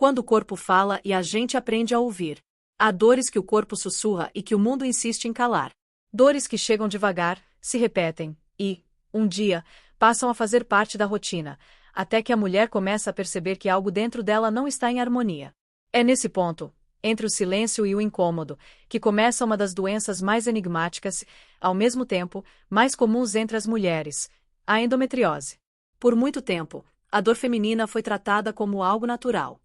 Quando o corpo fala e a gente aprende a ouvir. Há dores que o corpo sussurra e que o mundo insiste em calar. Dores que chegam devagar, se repetem, e, um dia, passam a fazer parte da rotina, até que a mulher começa a perceber que algo dentro dela não está em harmonia. É nesse ponto, entre o silêncio e o incômodo, que começa uma das doenças mais enigmáticas, ao mesmo tempo, mais comuns entre as mulheres, a endometriose. Por muito tempo, a dor feminina foi tratada como algo natural.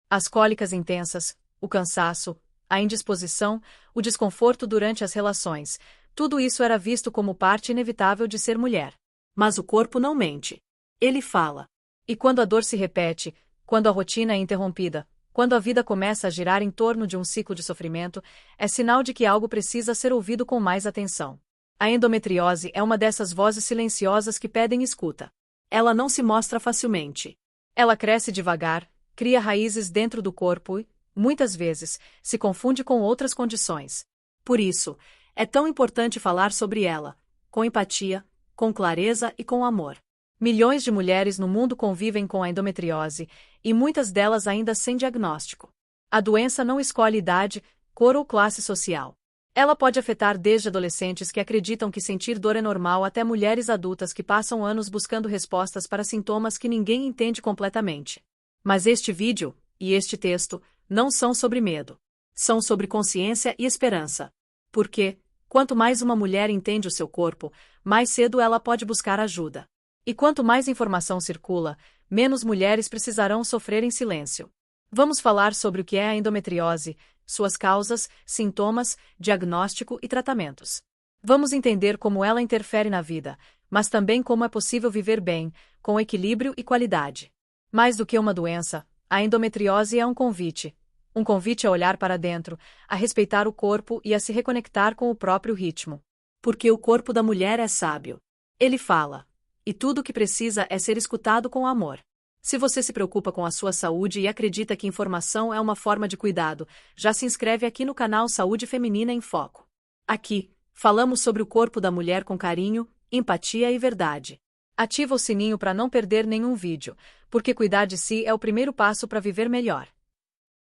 As cólicas intensas, o cansaço, a indisposição, o desconforto durante as relações, tudo isso era visto como parte inevitável de ser mulher. Mas o corpo não mente. Ele fala. E quando a dor se repete, quando a rotina é interrompida, quando a vida começa a girar em torno de um ciclo de sofrimento, é sinal de que algo precisa ser ouvido com mais atenção. A endometriose é uma dessas vozes silenciosas que pedem escuta. Ela não se mostra facilmente. Ela cresce devagar, cria raízes dentro do corpo e, muitas vezes, se confunde com outras condições. Por isso, é tão importante falar sobre ela, com empatia, com clareza e com amor. Milhões de mulheres no mundo convivem com a endometriose, e muitas delas ainda sem diagnóstico. A doença não escolhe idade, cor ou classe social. Ela pode afetar desde adolescentes que acreditam que sentir dor é normal até mulheres adultas que passam anos buscando respostas para sintomas que ninguém entende completamente. Mas este vídeo, e este texto, não são sobre medo. São sobre consciência e esperança. Porque, quanto mais uma mulher entende o seu corpo, mais cedo ela pode buscar ajuda. E quanto mais informação circula, menos mulheres precisarão sofrer em silêncio. Vamos falar sobre o que é a endometriose, suas causas, sintomas, diagnóstico e tratamentos. Vamos entender como ela interfere na vida, mas também como é possível viver bem, com equilíbrio e qualidade. Mais do que uma doença, a endometriose é um convite. Um convite a olhar para dentro, a respeitar o corpo e a se reconectar com o próprio ritmo. Porque o corpo da mulher é sábio. Ele fala. E tudo o que precisa é ser escutado com amor. Se você se preocupa com a sua saúde e acredita que informação é uma forma de cuidado, já se inscreve aqui no canal Saúde Feminina em Foco. Aqui, falamos sobre o corpo da mulher com carinho, empatia e verdade. Ativa o sininho para não perder nenhum vídeo, porque cuidar de si é o primeiro passo para viver melhor.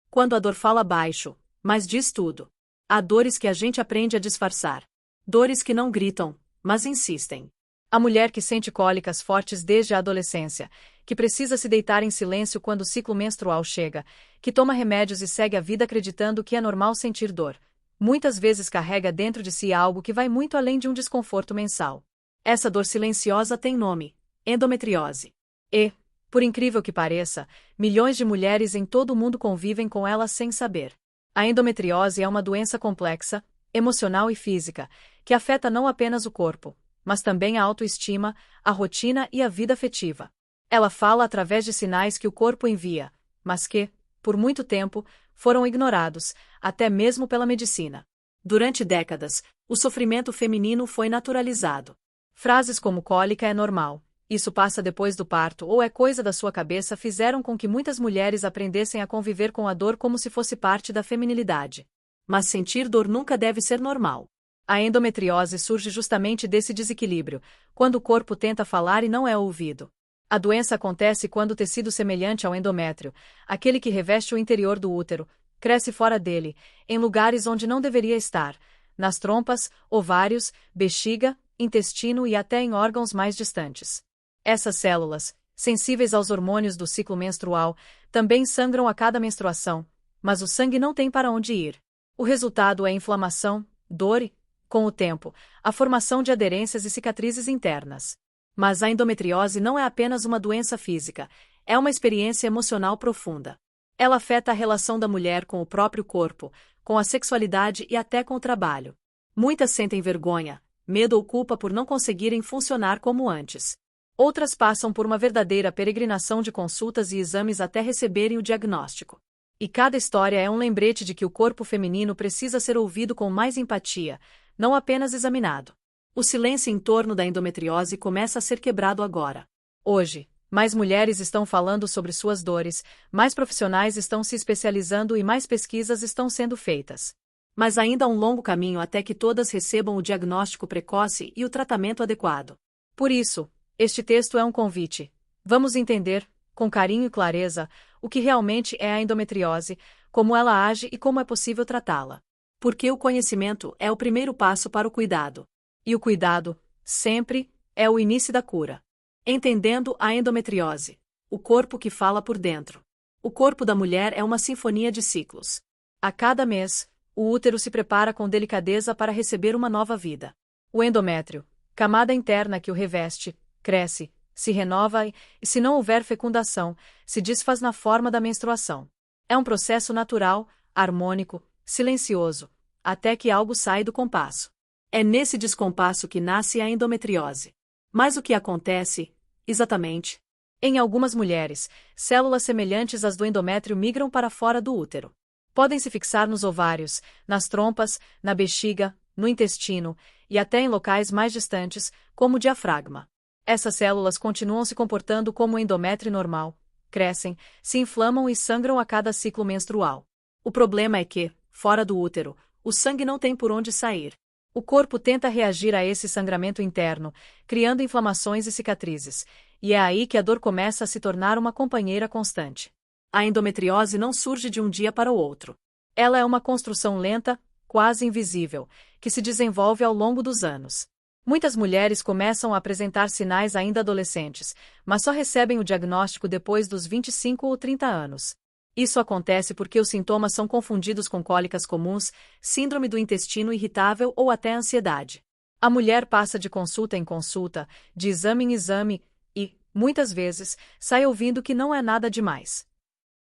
Quando a dor fala baixo, mas diz tudo. Há dores que a gente aprende a disfarçar. Dores que não gritam, mas insistem. A mulher que sente cólicas fortes desde a adolescência, que precisa se deitar em silêncio quando o ciclo menstrual chega, que toma remédios e segue a vida acreditando que é normal sentir dor, muitas vezes carrega dentro de si algo que vai muito além de um desconforto mensal. Essa dor silenciosa tem nome: endometriose. E, por incrível que pareça, milhões de mulheres em todo o mundo convivem com ela sem saber. A endometriose é uma doença complexa, emocional e física, que afeta não apenas o corpo, mas também a autoestima, a rotina e a vida afetiva. Ela fala através de sinais que o corpo envia, mas que, por muito tempo, foram ignorados, até mesmo pela medicina. Durante décadas, o sofrimento feminino foi naturalizado. Frases como cólica é normal, isso passa depois do parto ou é coisa da sua cabeça fizeram com que muitas mulheres aprendessem a conviver com a dor como se fosse parte da feminilidade. Mas sentir dor nunca deve ser normal. A endometriose surge justamente desse desequilíbrio, quando o corpo tenta falar e não é ouvido. A doença acontece quando o tecido semelhante ao endométrio, aquele que reveste o interior do útero, cresce fora dele, em lugares onde não deveria estar, nas trompas, ovários, bexiga, intestino e até em órgãos mais distantes. Essas células, sensíveis aos hormônios do ciclo menstrual, também sangram a cada menstruação, mas o sangue não tem para onde ir. O resultado é inflamação, dor e, com o tempo, a formação de aderências e cicatrizes internas. Mas a endometriose não é apenas uma doença física, é uma experiência emocional profunda. Ela afeta a relação da mulher com o próprio corpo, com a sexualidade e até com o trabalho. Muitas sentem vergonha, medo ou culpa por não conseguirem funcionar como antes. Outras passam por uma verdadeira peregrinação de consultas e exames até receberem o diagnóstico. E cada história é um lembrete de que o corpo feminino precisa ser ouvido com mais empatia, não apenas examinado. O silêncio em torno da endometriose começa a ser quebrado agora. Hoje, mais mulheres estão falando sobre suas dores, mais profissionais estão se especializando e mais pesquisas estão sendo feitas. Mas ainda há um longo caminho até que todas recebam o diagnóstico precoce e o tratamento adequado. Por isso, este texto é um convite. Vamos entender, com carinho e clareza, o que realmente é a endometriose, como ela age e como é possível tratá-la. Porque o conhecimento é o primeiro passo para o cuidado. E o cuidado, sempre, é o início da cura. Entendendo a endometriose. O corpo que fala por dentro. O corpo da mulher é uma sinfonia de ciclos. A cada mês, o útero se prepara com delicadeza para receber uma nova vida. O endométrio, camada interna que o reveste, cresce, se renova e, se não houver fecundação, se desfaz na forma da menstruação. É um processo natural, harmônico, silencioso, até que algo sai do compasso. É nesse descompasso que nasce a endometriose. Mas o que acontece, exatamente? Em algumas mulheres, células semelhantes às do endométrio migram para fora do útero. Podem se fixar nos ovários, nas trompas, na bexiga, no intestino, e até em locais mais distantes, como o diafragma. Essas células continuam se comportando como o endométrio normal, crescem, se inflamam e sangram a cada ciclo menstrual. O problema é que, fora do útero, o sangue não tem por onde sair. O corpo tenta reagir a esse sangramento interno, criando inflamações e cicatrizes, e é aí que a dor começa a se tornar uma companheira constante. A endometriose não surge de um dia para o outro. Ela é uma construção lenta, quase invisível, que se desenvolve ao longo dos anos. Muitas mulheres começam a apresentar sinais ainda adolescentes, mas só recebem o diagnóstico depois dos 25 ou 30 anos. Isso acontece porque os sintomas são confundidos com cólicas comuns, síndrome do intestino irritável ou até ansiedade. A mulher passa de consulta em consulta, de exame em exame, e, muitas vezes, sai ouvindo que não é nada demais.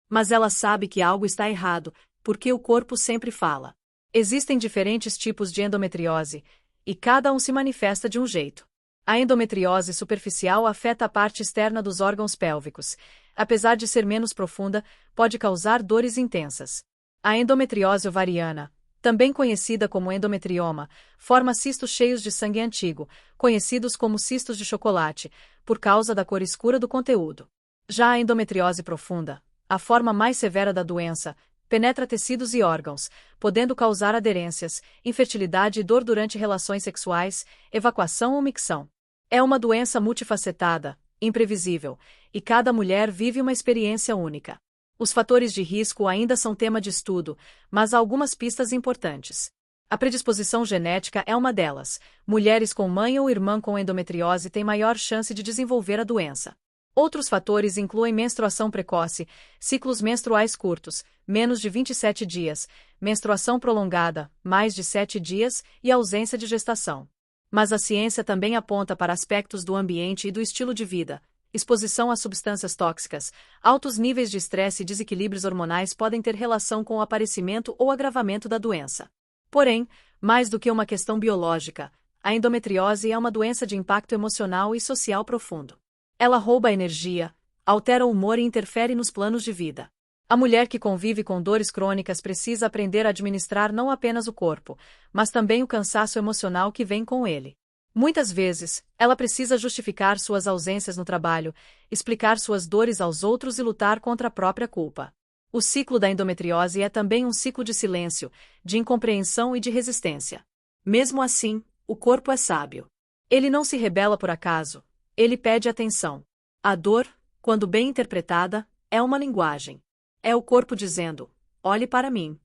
Mas ela sabe que algo está errado, porque o corpo sempre fala. Existem diferentes tipos de endometriose, e cada um se manifesta de um jeito. A endometriose superficial afeta a parte externa dos órgãos pélvicos. Apesar de ser menos profunda, pode causar dores intensas. A endometriose ovariana, também conhecida como endometrioma, forma cistos cheios de sangue antigo, conhecidos como cistos de chocolate, por causa da cor escura do conteúdo. Já a endometriose profunda, a forma mais severa da doença, penetra tecidos e órgãos, podendo causar aderências, infertilidade e dor durante relações sexuais, evacuação ou micção. É uma doença multifacetada, imprevisível, e cada mulher vive uma experiência única. Os fatores de risco ainda são tema de estudo, mas há algumas pistas importantes. A predisposição genética é uma delas. Mulheres com mãe ou irmã com endometriose têm maior chance de desenvolver a doença. Outros fatores incluem menstruação precoce, ciclos menstruais curtos, menos de 27 dias, menstruação prolongada, mais de 7 dias, e ausência de gestação. Mas a ciência também aponta para aspectos do ambiente e do estilo de vida. Exposição a substâncias tóxicas, altos níveis de estresse e desequilíbrios hormonais podem ter relação com o aparecimento ou agravamento da doença. Porém, mais do que uma questão biológica, a endometriose é uma doença de impacto emocional e social profundo. Ela rouba a energia, altera o humor e interfere nos planos de vida. A mulher que convive com dores crônicas precisa aprender a administrar não apenas o corpo, mas também o cansaço emocional que vem com ele. Muitas vezes, ela precisa justificar suas ausências no trabalho, explicar suas dores aos outros e lutar contra a própria culpa. O ciclo da endometriose é também um ciclo de silêncio, de incompreensão e de resistência. Mesmo assim, o corpo é sábio. Ele não se rebela por acaso. Ele pede atenção. A dor, quando bem interpretada, é uma linguagem. É o corpo dizendo: olhe para mim.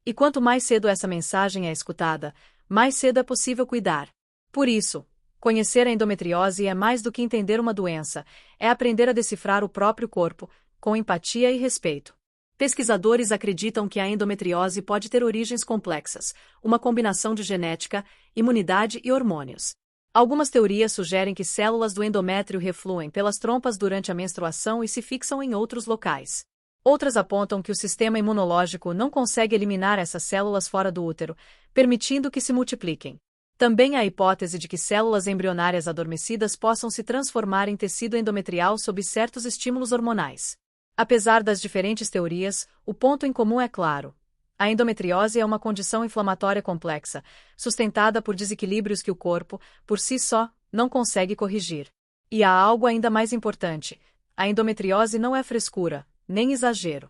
E quanto mais cedo essa mensagem é escutada, mais cedo é possível cuidar. Por isso, conhecer a endometriose é mais do que entender uma doença, é aprender a decifrar o próprio corpo, com empatia e respeito. Pesquisadores acreditam que a endometriose pode ter origens complexas, uma combinação de genética, imunidade e hormônios. Algumas teorias sugerem que células do endométrio refluem pelas trompas durante a menstruação e se fixam em outros locais. Outras apontam que o sistema imunológico não consegue eliminar essas células fora do útero, permitindo que se multipliquem. Também há a hipótese de que células embrionárias adormecidas possam se transformar em tecido endometrial sob certos estímulos hormonais. Apesar das diferentes teorias, o ponto em comum é claro. A endometriose é uma condição inflamatória complexa, sustentada por desequilíbrios que o corpo, por si só, não consegue corrigir. E há algo ainda mais importante: a endometriose não é frescura, nem exagero.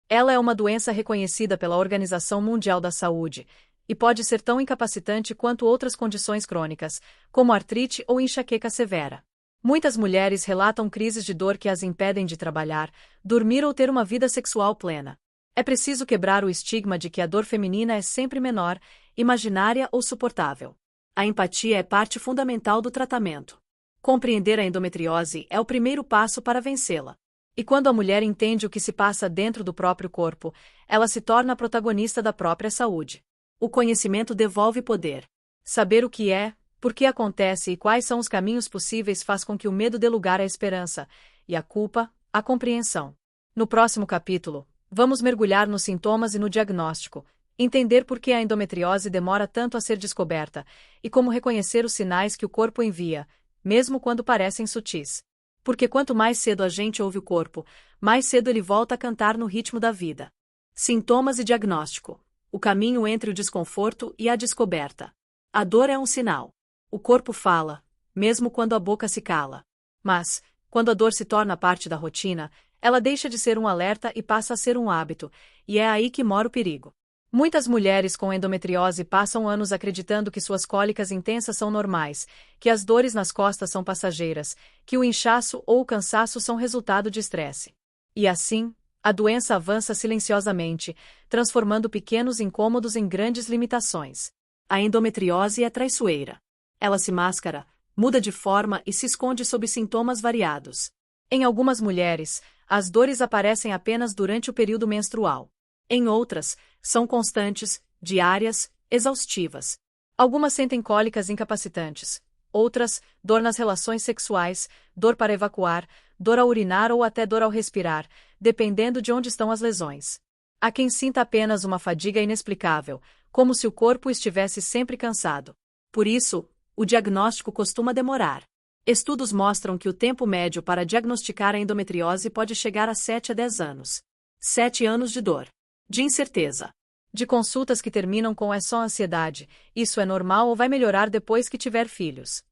Ela é uma doença reconhecida pela Organização Mundial da Saúde, e pode ser tão incapacitante quanto outras condições crônicas, como artrite ou enxaqueca severa. Muitas mulheres relatam crises de dor que as impedem de trabalhar, dormir ou ter uma vida sexual plena. É preciso quebrar o estigma de que a dor feminina é sempre menor, imaginária ou suportável. A empatia é parte fundamental do tratamento. Compreender a endometriose é o primeiro passo para vencê-la. E quando a mulher entende o que se passa dentro do próprio corpo, ela se torna a protagonista da própria saúde. O conhecimento devolve poder. Saber o que é, por que acontece e quais são os caminhos possíveis faz com que o medo dê lugar à esperança, e a culpa, à compreensão. No próximo capítulo, vamos mergulhar nos sintomas e no diagnóstico, entender por que a endometriose demora tanto a ser descoberta, e como reconhecer os sinais que o corpo envia, mesmo quando parecem sutis. Porque quanto mais cedo a gente ouve o corpo, mais cedo ele volta a cantar no ritmo da vida. Sintomas e diagnóstico. O caminho entre o desconforto e a descoberta. A dor é um sinal. O corpo fala, mesmo quando a boca se cala. Mas, quando a dor se torna parte da rotina, ela deixa de ser um alerta e passa a ser um hábito, e é aí que mora o perigo. Muitas mulheres com endometriose passam anos acreditando que suas cólicas intensas são normais, que as dores nas costas são passageiras, que o inchaço ou o cansaço são resultado de estresse. E assim, a doença avança silenciosamente, transformando pequenos incômodos em grandes limitações. A endometriose é traiçoeira. Ela se mascara, muda de forma e se esconde sob sintomas variados. Em algumas mulheres, as dores aparecem apenas durante o período menstrual. Em outras, são constantes, diárias, exaustivas. Algumas sentem cólicas incapacitantes. Outras, dor nas relações sexuais, dor para evacuar, dor ao urinar ou até dor ao respirar, dependendo de onde estão as lesões. Há quem sinta apenas uma fadiga inexplicável, como se o corpo estivesse sempre cansado. Por isso, o diagnóstico costuma demorar. Estudos mostram que o tempo médio para diagnosticar a endometriose pode chegar a 7 a 10 anos. 7 anos de dor. De incerteza. De consultas que terminam com "é só ansiedade, isso é normal ou vai melhorar depois que tiver filhos".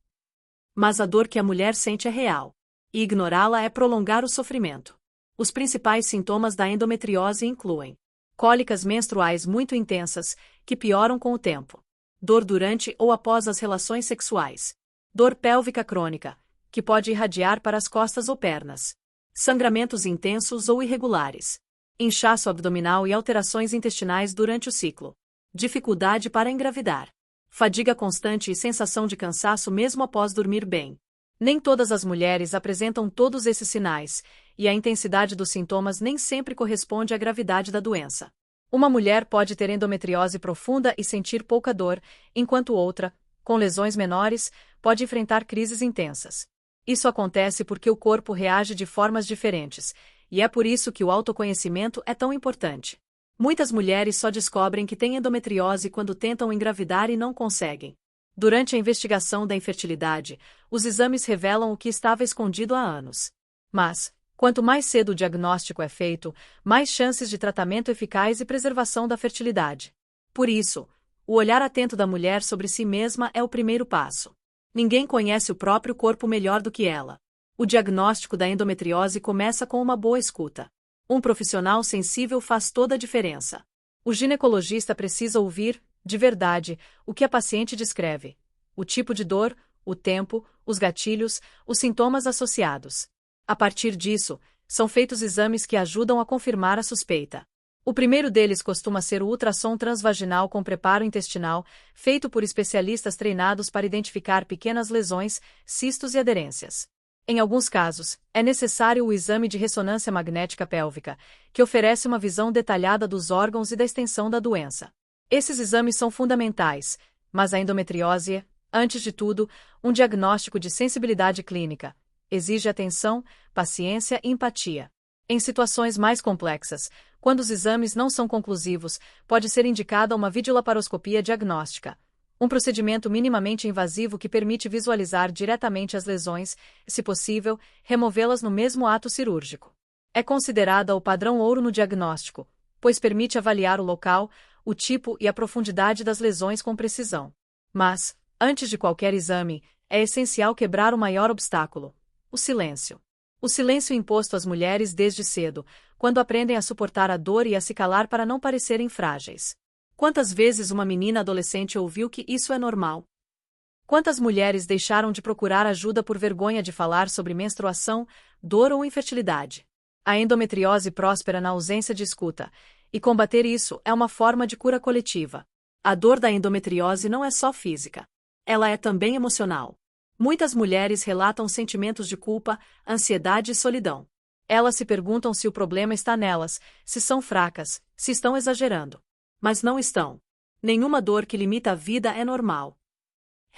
Mas a dor que a mulher sente é real. E ignorá-la é prolongar o sofrimento. Os principais sintomas da endometriose incluem cólicas menstruais muito intensas, que pioram com o tempo. Dor durante ou após as relações sexuais. Dor pélvica crônica, que pode irradiar para as costas ou pernas. Sangramentos intensos ou irregulares. Inchaço abdominal e alterações intestinais durante o ciclo. Dificuldade para engravidar. Fadiga constante e sensação de cansaço mesmo após dormir bem. Nem todas as mulheres apresentam todos esses sinais, e a intensidade dos sintomas nem sempre corresponde à gravidade da doença. Uma mulher pode ter endometriose profunda e sentir pouca dor, enquanto outra, com lesões menores, pode enfrentar crises intensas. Isso acontece porque o corpo reage de formas diferentes, e é por isso que o autoconhecimento é tão importante. Muitas mulheres só descobrem que têm endometriose quando tentam engravidar e não conseguem. Durante a investigação da infertilidade, os exames revelam o que estava escondido há anos. Mas, quanto mais cedo o diagnóstico é feito, mais chances de tratamento eficaz e preservação da fertilidade. Por isso, o olhar atento da mulher sobre si mesma é o primeiro passo. Ninguém conhece o próprio corpo melhor do que ela. O diagnóstico da endometriose começa com uma boa escuta. Um profissional sensível faz toda a diferença. O ginecologista precisa ouvir, de verdade, o que a paciente descreve: o tipo de dor, o tempo, os gatilhos, os sintomas associados. A partir disso, são feitos exames que ajudam a confirmar a suspeita. O primeiro deles costuma ser o ultrassom transvaginal com preparo intestinal, feito por especialistas treinados para identificar pequenas lesões, cistos e aderências. Em alguns casos, é necessário o exame de ressonância magnética pélvica, que oferece uma visão detalhada dos órgãos e da extensão da doença. Esses exames são fundamentais, mas a endometriose é, antes de tudo, um diagnóstico de sensibilidade clínica. Exige atenção, paciência e empatia. Em situações mais complexas, quando os exames não são conclusivos, pode ser indicada uma videolaparoscopia diagnóstica, um procedimento minimamente invasivo que permite visualizar diretamente as lesões e, se possível, removê-las no mesmo ato cirúrgico. É considerada o padrão ouro no diagnóstico, pois permite avaliar o local, o tipo e a profundidade das lesões com precisão. Mas, antes de qualquer exame, é essencial quebrar o maior obstáculo: o silêncio. O silêncio imposto às mulheres desde cedo, quando aprendem a suportar a dor e a se calar para não parecerem frágeis. Quantas vezes uma menina adolescente ouviu que isso é normal? Quantas mulheres deixaram de procurar ajuda por vergonha de falar sobre menstruação, dor ou infertilidade? A endometriose próspera na ausência de escuta, e combater isso é uma forma de cura coletiva. A dor da endometriose não é só física. Ela é também emocional. Muitas mulheres relatam sentimentos de culpa, ansiedade e solidão. Elas se perguntam se o problema está nelas, se são fracas, se estão exagerando. Mas não estão. Nenhuma dor que limita a vida é normal.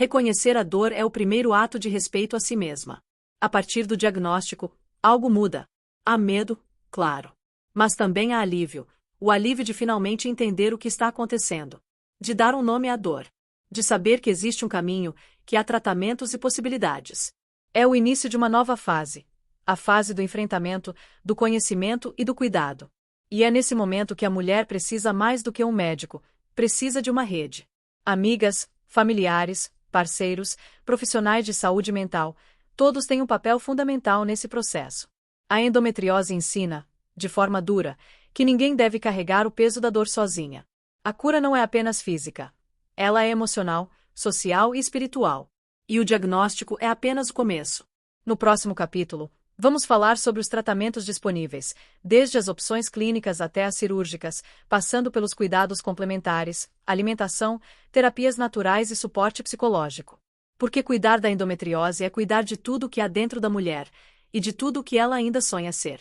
Reconhecer a dor é o primeiro ato de respeito a si mesma. A partir do diagnóstico, algo muda. Há medo, claro. Mas também há alívio. O alívio de finalmente entender o que está acontecendo. De dar um nome à dor. De saber que existe um caminho, que há tratamentos e possibilidades. É o início de uma nova fase. A fase do enfrentamento, do conhecimento e do cuidado. E é nesse momento que a mulher precisa mais do que um médico, precisa de uma rede. Amigas, familiares, parceiros, profissionais de saúde mental, todos têm um papel fundamental nesse processo. A endometriose ensina, de forma dura, que ninguém deve carregar o peso da dor sozinha. A cura não é apenas física. Ela é emocional, social e espiritual. E o diagnóstico é apenas o começo. No próximo capítulo, vamos falar sobre os tratamentos disponíveis, desde as opções clínicas até as cirúrgicas, passando pelos cuidados complementares, alimentação, terapias naturais e suporte psicológico. Porque cuidar da endometriose é cuidar de tudo o que há dentro da mulher, e de tudo o que ela ainda sonha ser.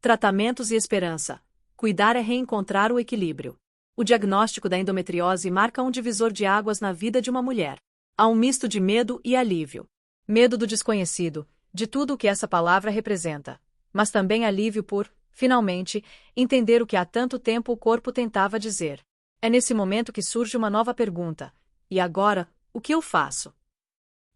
Tratamentos e esperança. Cuidar é reencontrar o equilíbrio. O diagnóstico da endometriose marca um divisor de águas na vida de uma mulher. Há um misto de medo e alívio. Medo do desconhecido, de tudo o que essa palavra representa. Mas também alívio por, finalmente, entender o que há tanto tempo o corpo tentava dizer. É nesse momento que surge uma nova pergunta. E agora, o que eu faço?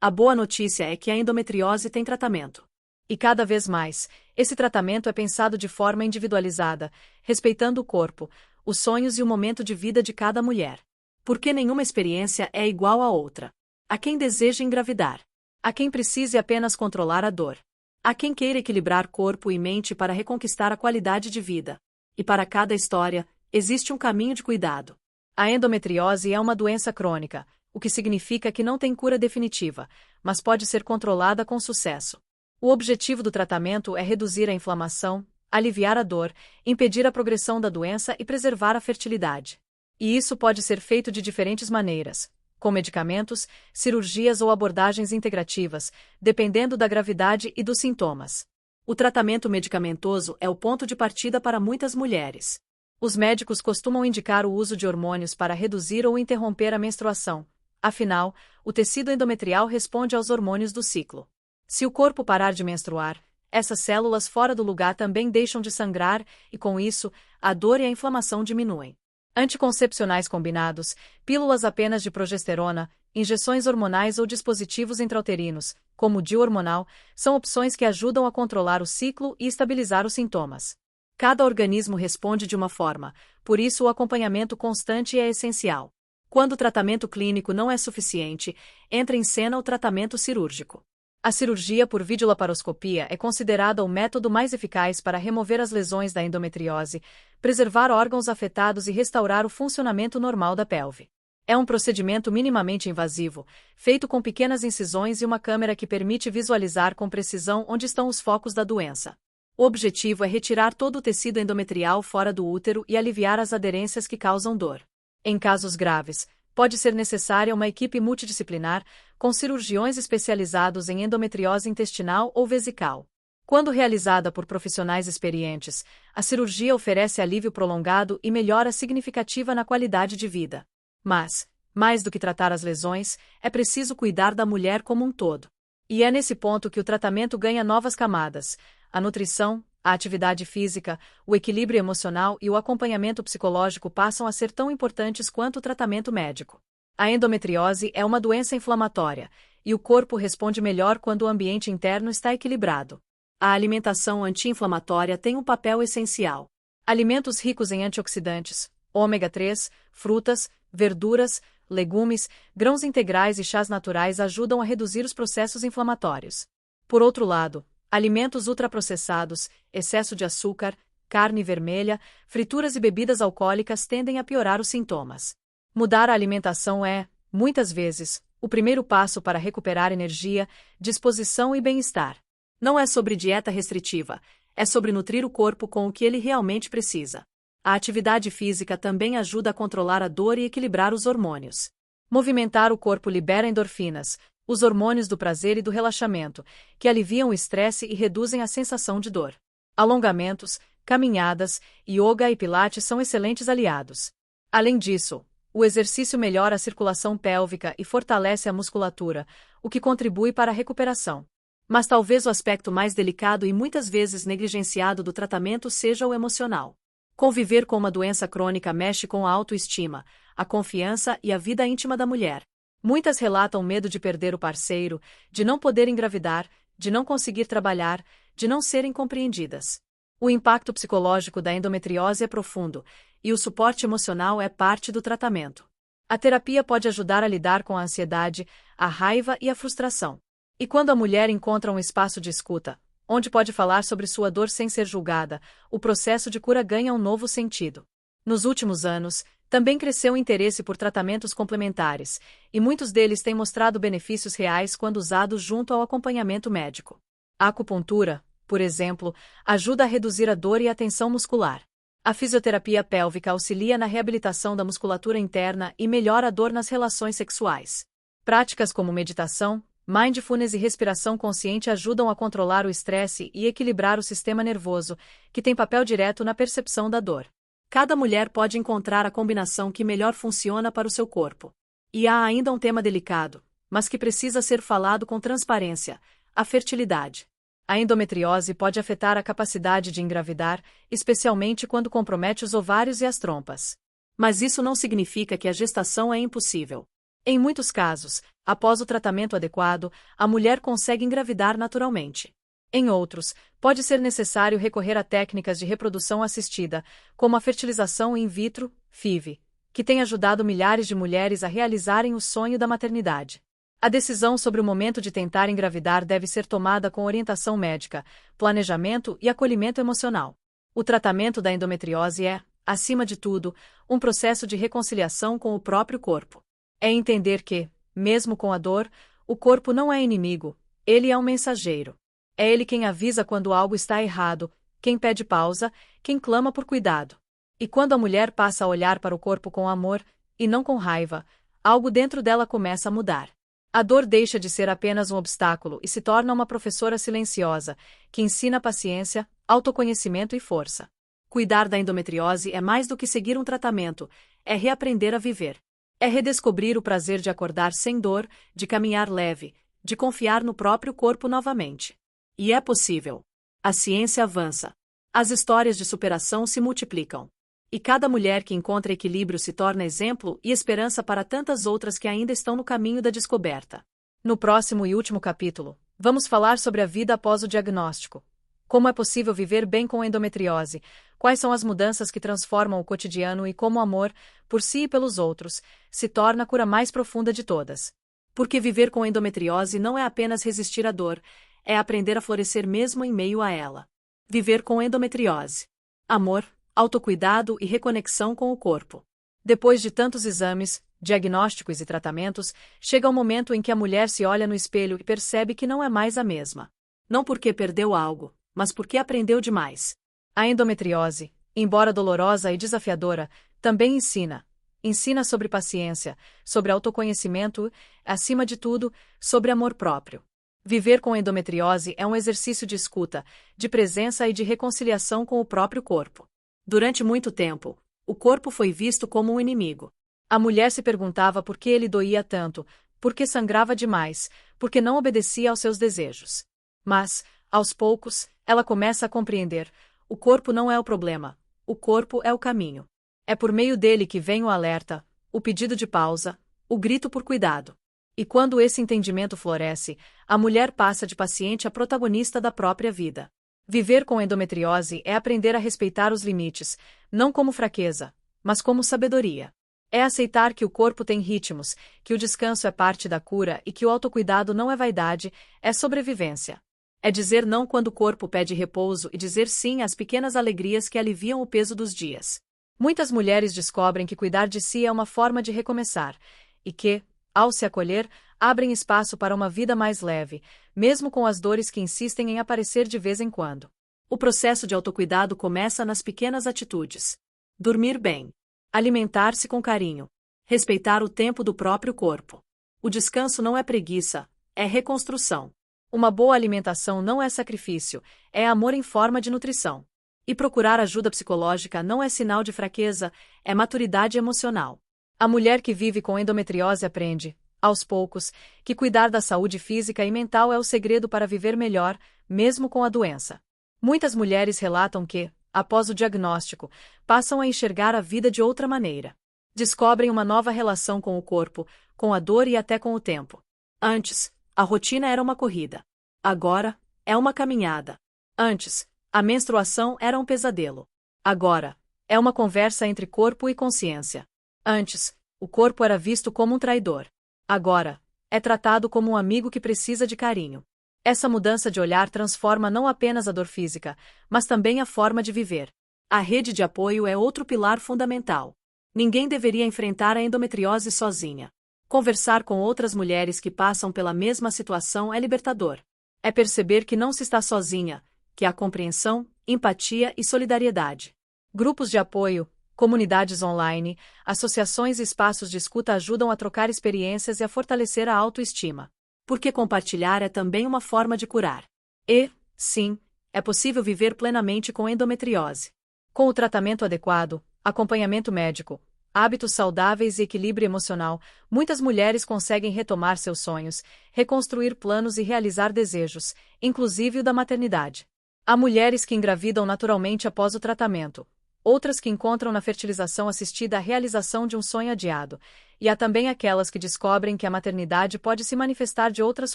A boa notícia é que a endometriose tem tratamento. E cada vez mais, esse tratamento é pensado de forma individualizada, respeitando o corpo, os sonhos e o momento de vida de cada mulher. Porque nenhuma experiência é igual à outra. Há quem deseje engravidar. Há quem precise apenas controlar a dor. Há quem queira equilibrar corpo e mente para reconquistar a qualidade de vida. E para cada história, existe um caminho de cuidado. A endometriose é uma doença crônica, o que significa que não tem cura definitiva, mas pode ser controlada com sucesso. O objetivo do tratamento é reduzir a inflamação, aliviar a dor, impedir a progressão da doença e preservar a fertilidade. E isso pode ser feito de diferentes maneiras, com medicamentos, cirurgias ou abordagens integrativas, dependendo da gravidade e dos sintomas. O tratamento medicamentoso é o ponto de partida para muitas mulheres. Os médicos costumam indicar o uso de hormônios para reduzir ou interromper a menstruação. Afinal, o tecido endometrial responde aos hormônios do ciclo. Se o corpo parar de menstruar, essas células fora do lugar também deixam de sangrar e, com isso, a dor e a inflamação diminuem. Anticoncepcionais combinados, pílulas apenas de progesterona, injeções hormonais ou dispositivos intrauterinos, como o DIU hormonal, são opções que ajudam a controlar o ciclo e estabilizar os sintomas. Cada organismo responde de uma forma, por isso o acompanhamento constante é essencial. Quando o tratamento clínico não é suficiente, entra em cena o tratamento cirúrgico. A cirurgia por videolaparoscopia é considerada o método mais eficaz para remover as lesões da endometriose, preservar órgãos afetados e restaurar o funcionamento normal da pelve. É um procedimento minimamente invasivo, feito com pequenas incisões e uma câmera que permite visualizar com precisão onde estão os focos da doença. O objetivo é retirar todo o tecido endometrial fora do útero e aliviar as aderências que causam dor. Em casos graves, pode ser necessária uma equipe multidisciplinar, com cirurgiões especializados em endometriose intestinal ou vesical. Quando realizada por profissionais experientes, a cirurgia oferece alívio prolongado e melhora significativa na qualidade de vida. Mas, mais do que tratar as lesões, é preciso cuidar da mulher como um todo. E é nesse ponto que o tratamento ganha novas camadas: a nutrição, a atividade física, o equilíbrio emocional e o acompanhamento psicológico passam a ser tão importantes quanto o tratamento médico. A endometriose é uma doença inflamatória, e o corpo responde melhor quando o ambiente interno está equilibrado. A alimentação anti-inflamatória tem um papel essencial. Alimentos ricos em antioxidantes, ômega 3, frutas, verduras, legumes, grãos integrais e chás naturais ajudam a reduzir os processos inflamatórios. Por outro lado, alimentos ultraprocessados, excesso de açúcar, carne vermelha, frituras e bebidas alcoólicas tendem a piorar os sintomas. Mudar a alimentação é, muitas vezes, o primeiro passo para recuperar energia, disposição e bem-estar. Não é sobre dieta restritiva, é sobre nutrir o corpo com o que ele realmente precisa. A atividade física também ajuda a controlar a dor e equilibrar os hormônios. Movimentar o corpo libera endorfinas, os hormônios do prazer e do relaxamento, que aliviam o estresse e reduzem a sensação de dor. Alongamentos, caminhadas, yoga e pilates são excelentes aliados. Além disso, o exercício melhora a circulação pélvica e fortalece a musculatura, o que contribui para a recuperação. Mas talvez o aspecto mais delicado e muitas vezes negligenciado do tratamento seja o emocional. Conviver com uma doença crônica mexe com a autoestima, a confiança e a vida íntima da mulher. Muitas relatam medo de perder o parceiro, de não poder engravidar, de não conseguir trabalhar, de não serem compreendidas. O impacto psicológico da endometriose é profundo, e o suporte emocional é parte do tratamento. A terapia pode ajudar a lidar com a ansiedade, a raiva e a frustração. E quando a mulher encontra um espaço de escuta, onde pode falar sobre sua dor sem ser julgada, o processo de cura ganha um novo sentido. Nos últimos anos, também cresceu o interesse por tratamentos complementares, e muitos deles têm mostrado benefícios reais quando usados junto ao acompanhamento médico. A acupuntura, por exemplo, ajuda a reduzir a dor e a tensão muscular. A fisioterapia pélvica auxilia na reabilitação da musculatura interna e melhora a dor nas relações sexuais. Práticas como meditação, mindfulness e respiração consciente ajudam a controlar o estresse e equilibrar o sistema nervoso, que tem papel direto na percepção da dor. Cada mulher pode encontrar a combinação que melhor funciona para o seu corpo. E há ainda um tema delicado, mas que precisa ser falado com transparência: a fertilidade. A endometriose pode afetar a capacidade de engravidar, especialmente quando compromete os ovários e as trompas. Mas isso não significa que a gestação é impossível. Em muitos casos, após o tratamento adequado, a mulher consegue engravidar naturalmente. Em outros, pode ser necessário recorrer a técnicas de reprodução assistida, como a fertilização in vitro, FIV, que tem ajudado milhares de mulheres a realizarem o sonho da maternidade. A decisão sobre o momento de tentar engravidar deve ser tomada com orientação médica, planejamento e acolhimento emocional. O tratamento da endometriose é, acima de tudo, um processo de reconciliação com o próprio corpo. É entender que, mesmo com a dor, o corpo não é inimigo, ele é um mensageiro. É ele quem avisa quando algo está errado, quem pede pausa, quem clama por cuidado. E quando a mulher passa a olhar para o corpo com amor, e não com raiva, algo dentro dela começa a mudar. A dor deixa de ser apenas um obstáculo e se torna uma professora silenciosa, que ensina paciência, autoconhecimento e força. Cuidar da endometriose é mais do que seguir um tratamento, é reaprender a viver. É redescobrir o prazer de acordar sem dor, de caminhar leve, de confiar no próprio corpo novamente. E é possível. A ciência avança. As histórias de superação se multiplicam. E cada mulher que encontra equilíbrio se torna exemplo e esperança para tantas outras que ainda estão no caminho da descoberta. No próximo e último capítulo, vamos falar sobre a vida após o diagnóstico. Como é possível viver bem com endometriose, quais são as mudanças que transformam o cotidiano e como o amor, por si e pelos outros, se torna a cura mais profunda de todas. Porque viver com endometriose não é apenas resistir à dor, é aprender a florescer mesmo em meio a ela. Viver com endometriose. Amor, autocuidado e reconexão com o corpo. Depois de tantos exames, diagnósticos e tratamentos, chega o momento em que a mulher se olha no espelho e percebe que não é mais a mesma. Não porque perdeu algo, mas porque aprendeu demais. A endometriose, embora dolorosa e desafiadora, também ensina. Ensina sobre paciência, sobre autoconhecimento, acima de tudo, sobre amor próprio. Viver com endometriose é um exercício de escuta, de presença e de reconciliação com o próprio corpo. Durante muito tempo, o corpo foi visto como um inimigo. A mulher se perguntava por que ele doía tanto, por que sangrava demais, por que não obedecia aos seus desejos. Mas, aos poucos, ela começa a compreender: o corpo não é o problema, o corpo é o caminho. É por meio dele que vem o alerta, o pedido de pausa, o grito por cuidado. E quando esse entendimento floresce, a mulher passa de paciente a protagonista da própria vida. Viver com endometriose é aprender a respeitar os limites, não como fraqueza, mas como sabedoria. É aceitar que o corpo tem ritmos, que o descanso é parte da cura e que o autocuidado não é vaidade, é sobrevivência. É dizer não quando o corpo pede repouso e dizer sim às pequenas alegrias que aliviam o peso dos dias. Muitas mulheres descobrem que cuidar de si é uma forma de recomeçar, e que, ao se acolher, abrem espaço para uma vida mais leve, mesmo com as dores que insistem em aparecer de vez em quando. O processo de autocuidado começa nas pequenas atitudes. Dormir bem. Alimentar-se com carinho. Respeitar o tempo do próprio corpo. O descanso não é preguiça, é reconstrução. Uma boa alimentação não é sacrifício, é amor em forma de nutrição. E procurar ajuda psicológica não é sinal de fraqueza, é maturidade emocional. A mulher que vive com endometriose aprende, aos poucos, que cuidar da saúde física e mental é o segredo para viver melhor, mesmo com a doença. Muitas mulheres relatam que, após o diagnóstico, passam a enxergar a vida de outra maneira. Descobrem uma nova relação com o corpo, com a dor e até com o tempo. Antes, a rotina era uma corrida. Agora, é uma caminhada. Antes, a menstruação era um pesadelo. Agora, é uma conversa entre corpo e consciência. Antes, o corpo era visto como um traidor. Agora, é tratado como um amigo que precisa de carinho. Essa mudança de olhar transforma não apenas a dor física, mas também a forma de viver. A rede de apoio é outro pilar fundamental. Ninguém deveria enfrentar a endometriose sozinha. Conversar com outras mulheres que passam pela mesma situação é libertador. É perceber que não se está sozinha, que há compreensão, empatia e solidariedade. Grupos de apoio, comunidades online, associações e espaços de escuta ajudam a trocar experiências e a fortalecer a autoestima. Porque compartilhar é também uma forma de curar. E, sim, é possível viver plenamente com endometriose. Com o tratamento adequado, acompanhamento médico, hábitos saudáveis e equilíbrio emocional, muitas mulheres conseguem retomar seus sonhos, reconstruir planos e realizar desejos, inclusive o da maternidade. Há mulheres que engravidam naturalmente após o tratamento, outras que encontram na fertilização assistida a realização de um sonho adiado, e há também aquelas que descobrem que a maternidade pode se manifestar de outras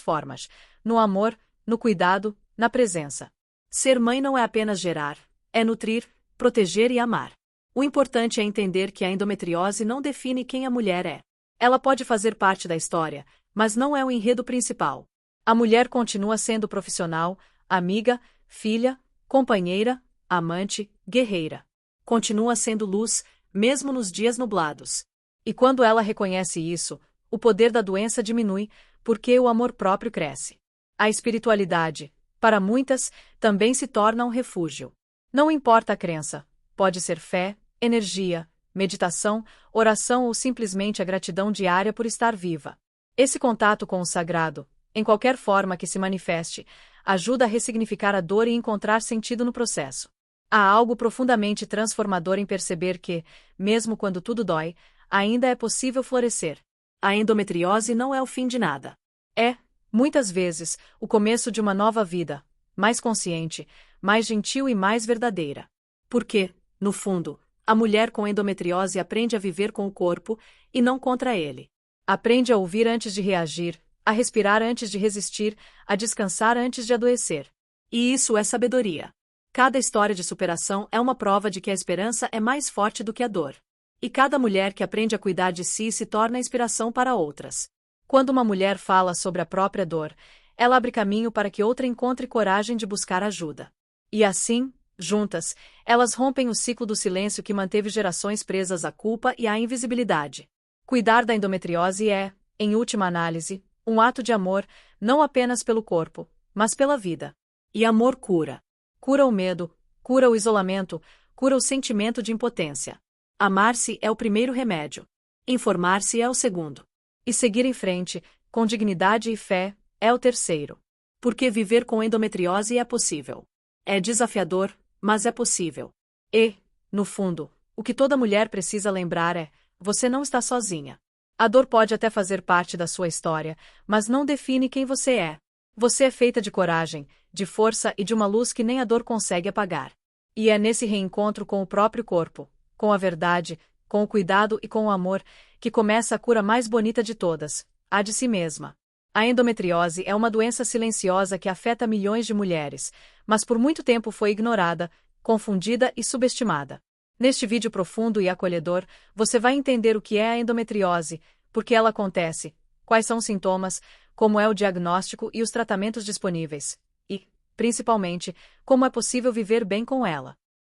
formas, no amor, no cuidado, na presença. Ser mãe não é apenas gerar, é nutrir, proteger e amar. O importante é entender que a endometriose não define quem a mulher é. Ela pode fazer parte da história, mas não é o enredo principal. A mulher continua sendo profissional, amiga, filha, companheira, amante, guerreira. Continua sendo luz, mesmo nos dias nublados. E quando ela reconhece isso, o poder da doença diminui, porque o amor próprio cresce. A espiritualidade, para muitas, também se torna um refúgio. Não importa a crença, pode ser fé, energia, meditação, oração ou simplesmente a gratidão diária por estar viva. Esse contato com o sagrado, em qualquer forma que se manifeste, ajuda a ressignificar a dor e encontrar sentido no processo. Há algo profundamente transformador em perceber que, mesmo quando tudo dói, ainda é possível florescer. A endometriose não é o fim de nada. É, muitas vezes, o começo de uma nova vida, mais consciente, mais gentil e mais verdadeira. Porque, no fundo, a mulher com endometriose aprende a viver com o corpo, e não contra ele. Aprende a ouvir antes de reagir, a respirar antes de resistir, a descansar antes de adoecer. E isso é sabedoria. Cada história de superação é uma prova de que a esperança é mais forte do que a dor. E cada mulher que aprende a cuidar de si se torna inspiração para outras. Quando uma mulher fala sobre a própria dor, ela abre caminho para que outra encontre coragem de buscar ajuda. E assim, juntas, elas rompem o ciclo do silêncio que manteve gerações presas à culpa e à invisibilidade. Cuidar da endometriose é, em última análise, um ato de amor, não apenas pelo corpo, mas pela vida. E amor cura. Cura o medo, cura o isolamento, cura o sentimento de impotência. Amar-se é o primeiro remédio. Informar-se é o segundo. E seguir em frente, com dignidade e fé, é o terceiro. Porque viver com endometriose é possível. É desafiador, mas é possível. E, no fundo, o que toda mulher precisa lembrar é: você não está sozinha. A dor pode até fazer parte da sua história, mas não define quem você é. Você é feita de coragem, de força e de uma luz que nem a dor consegue apagar. E é nesse reencontro com o próprio corpo, com a verdade, com o cuidado e com o amor, que começa a cura mais bonita de todas, a de si mesma. A endometriose é uma doença silenciosa que afeta milhões de mulheres, mas por muito tempo foi ignorada, confundida e subestimada. Neste vídeo profundo e acolhedor, você vai entender o que é a endometriose, por que ela acontece, quais são os sintomas, como é o diagnóstico e os tratamentos disponíveis, e, principalmente, como é possível viver bem com ela.